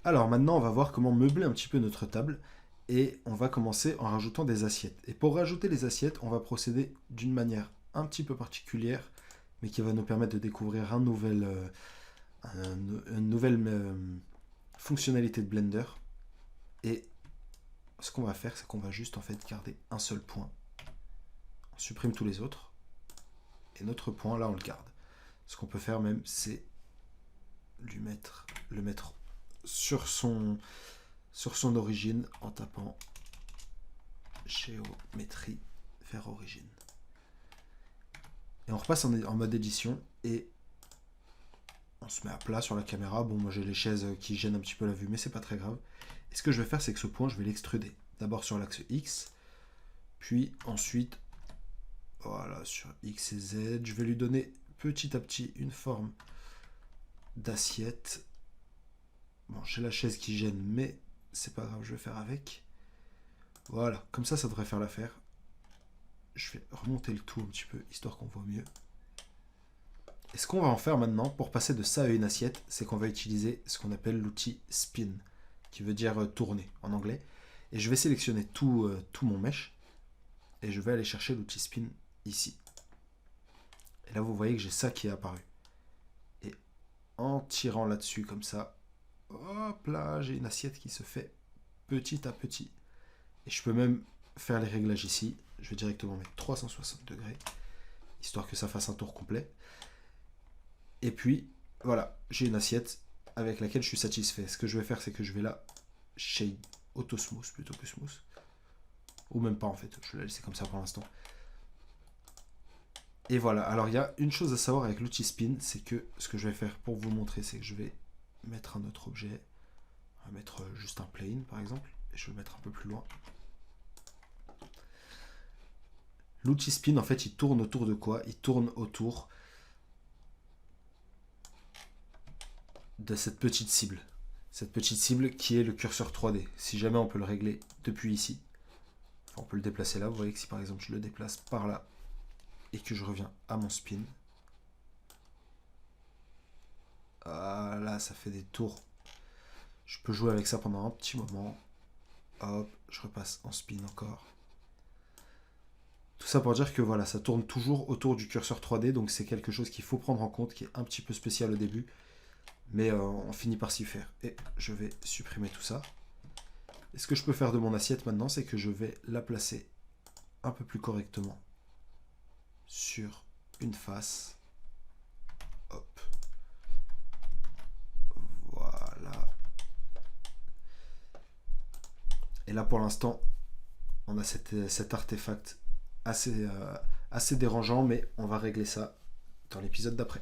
Alors maintenant, on va voir comment meubler un petit peu notre table. Et on va commencer en rajoutant des assiettes. Et pour rajouter les assiettes, on va procéder d'une manière un petit peu particulière, mais qui va nous permettre de découvrir une nouvelle fonctionnalité de Blender. Et ce qu'on va faire, c'est qu'on va juste en fait garder un seul point. On supprime tous les autres. Et notre point, là, on le garde. Ce qu'on peut faire même, c'est le mettre sur son origine en tapant géométrie vers origine. Et on repasse en mode édition et on se met à plat sur la caméra. Bon, moi j'ai les chaises qui gênent un petit peu la vue, mais c'est pas très grave. Et ce que je vais faire, c'est que ce point, je vais l'extruder. D'abord sur l'axe X, puis ensuite, voilà, sur X et Z. Je vais lui donner petit à petit une forme d'assiette. Bon, j'ai la chaise qui gêne, mais c'est pas grave, je vais faire avec. Voilà, comme ça devrait faire l'affaire. Je vais remonter le tout un petit peu, histoire qu'on voit mieux. Et ce qu'on va en faire maintenant, pour passer de ça à une assiette, c'est qu'on va utiliser ce qu'on appelle l'outil Spin, qui veut dire tourner en anglais. Et je vais sélectionner tout mon mesh, et je vais aller chercher l'outil Spin ici. Et là, vous voyez que j'ai ça qui est apparu. Et en tirant là-dessus comme ça, hop là, j'ai une assiette qui se fait petit à petit. Et je peux même faire les réglages ici. Je vais directement mettre 360 degrés, histoire que ça fasse un tour complet. Et puis, voilà, j'ai une assiette avec laquelle je suis satisfait. Ce que je vais faire, c'est que je vais la shade auto smooth plutôt que smooth. Ou même pas en fait, je vais la laisser comme ça pour l'instant. Et voilà, alors il y a une chose à savoir avec l'outil Spin, c'est que ce que je vais faire pour vous montrer, c'est que je vais mettre un autre objet. On va mettre juste un plane par exemple, et je vais le mettre un peu plus loin. L'outil Spin, en fait, il tourne autour de quoi? Il tourne autour de cette petite cible. Cette petite cible qui est le curseur 3D. Si jamais on peut le régler depuis ici, enfin, on peut le déplacer là. Vous voyez que si par exemple je le déplace par là et que je reviens à mon spin, là ça fait des tours. Je peux jouer avec ça pendant un petit moment. Hop, je repasse en spin encore. Tout ça pour dire que voilà, ça tourne toujours autour du curseur 3D, donc c'est quelque chose qu'il faut prendre en compte, qui est un petit peu spécial au début, mais on finit par s'y faire. Et je vais supprimer tout ça. Et ce que je peux faire de mon assiette maintenant, c'est que je vais la placer un peu plus correctement sur une face. Hop. Voilà. Et là, pour l'instant, on a cet artefact assez dérangeant, mais on va régler ça dans l'épisode d'après.